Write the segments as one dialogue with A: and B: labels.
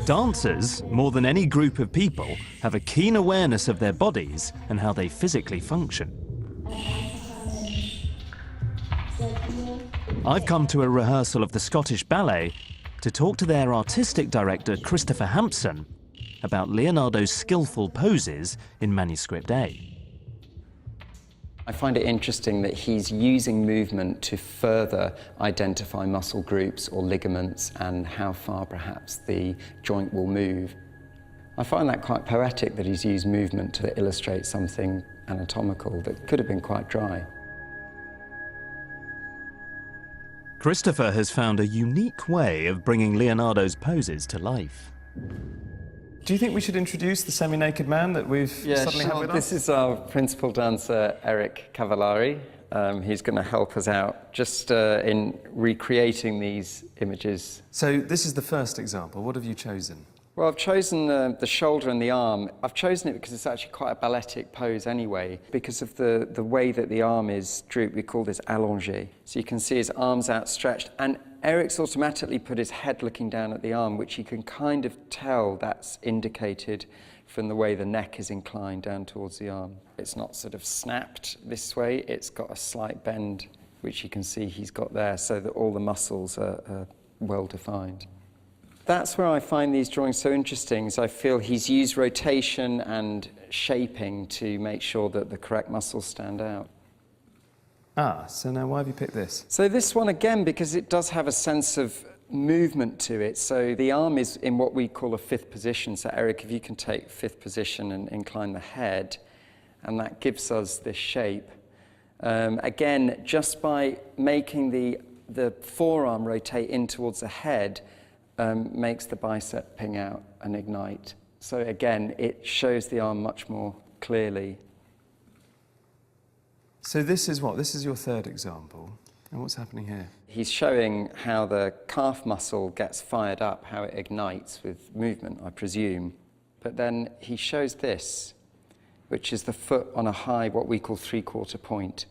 A: Dancers, more than any group of people, have a keen awareness of their bodies and how they physically function. I've come to a rehearsal of the Scottish Ballet to talk to their artistic director, Christopher Hampson, about Leonardo's skillful poses in Manuscript A.
B: I find it interesting that he's using movement to further identify muscle groups or ligaments and how far perhaps the joint will move. I find that quite poetic, that he's used movement to illustrate something anatomical that could have been quite dry.
A: Christopher has found a unique way of bringing Leonardo's poses to life.
C: Do you think we should introduce the semi-naked man that we've suddenly had with us?
B: This is our principal dancer, Eric Cavallari. He's going to help us out just in recreating these images.
C: So this is the first example. What have you chosen?
B: Well, I've chosen the shoulder and the arm. I've chosen it because it's actually quite a balletic pose anyway. Because of the way that the arm is drooped, we call this allongé. So you can see his arms outstretched, and Eric's automatically put his head looking down at the arm, which you can kind of tell that's indicated from the way the neck is inclined down towards the arm. It's not sort of snapped this way, it's got a slight bend, which you can see he's got there, so that all the muscles are well defined. That's where I find these drawings so interesting, is I feel he's used rotation and shaping to make sure that the correct muscles stand out.
C: Ah, so now why have you picked this?
B: So this one, again, because it does have a sense of movement to it. So the arm is in what we call a fifth position. So Eric, if you can take fifth position and incline the head, and that gives us this shape. Again, just by making the forearm rotate in towards the head, makes the bicep ping out and ignite. So again, it shows the arm much more clearly.
C: So this is what? This is your third example. And what's happening here?
B: He's showing how the calf muscle gets fired up, how it ignites with movement, I presume. But then he shows this, which is the foot on a high, what we call three-quarter point.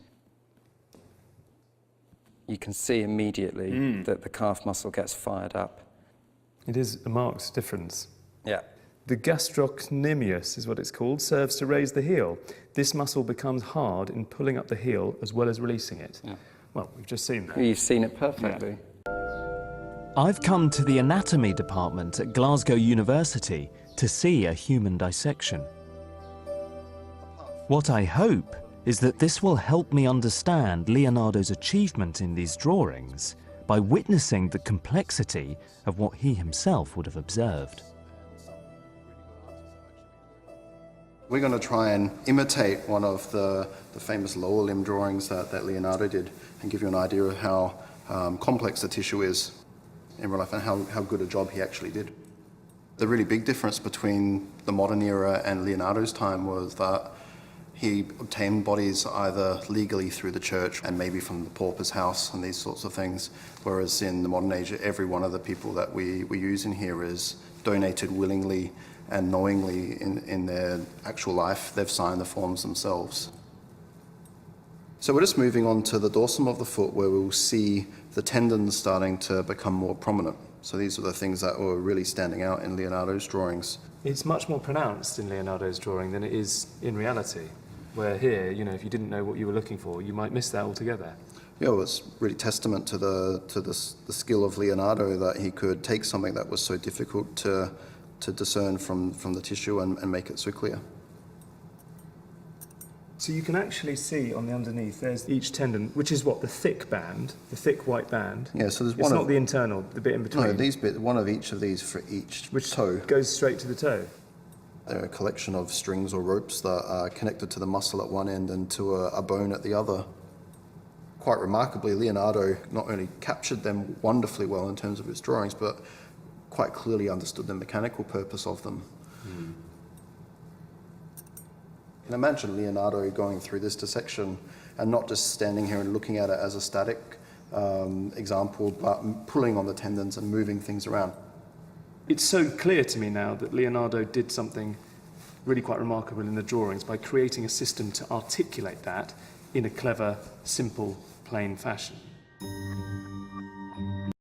B: You can see immediately that the calf muscle gets fired up.
C: It is a marked difference.
B: Yeah.
C: The gastrocnemius is what it's called, serves to raise the heel. This muscle becomes hard in pulling up the heel as well as releasing it. Yeah. Well, we've just seen that.
B: You've seen it perfectly.
C: Yeah.
A: I've come to the anatomy department at Glasgow University to see a human dissection. What I hope is that this will help me understand Leonardo's achievement in these drawings by witnessing the complexity of what he himself would have observed.
D: We're going to try and imitate one of the famous lower limb drawings that Leonardo did and give you an idea of how complex the tissue is in real life and how good a job he actually did. The really big difference between the modern era and Leonardo's time was that he obtained bodies either legally through the church and maybe from the pauper's house and these sorts of things, whereas in the modern age, every one of the people that we use in here is donated willingly and knowingly in their actual life. They've signed the forms themselves. So we're just moving on to the dorsum of the foot, where we'll see the tendons starting to become more prominent. So these are the things that were really standing out in Leonardo's drawings.
C: It's much more pronounced in Leonardo's drawing than it is in reality, where here, you know, if you didn't know what you were looking for, you might miss that altogether.
D: Yeah, well, it's really testament to the skill of Leonardo that he could take something that was so difficult to discern from the tissue and make it so clear.
C: So you can actually see on the underneath, there's each tendon, which is what, the thick band, the thick white band.
D: Yeah, so there's
C: it's
D: one
C: not the internal, the bit in between.
D: No, these bits, one of each of these for each toe.
C: Goes straight to the toe.
D: They're a collection of strings or ropes that are connected to the muscle at one end and to a bone at the other. Quite remarkably, Leonardo not only captured them wonderfully well in terms of his drawings, but quite clearly understood the mechanical purpose of them. You can imagine Leonardo going through this dissection and not just standing here and looking at it as a static example, but pulling on the tendons and moving things around.
C: It's so clear to me now that Leonardo did something really quite remarkable in the drawings by creating a system to articulate that in a clever, simple, plain fashion.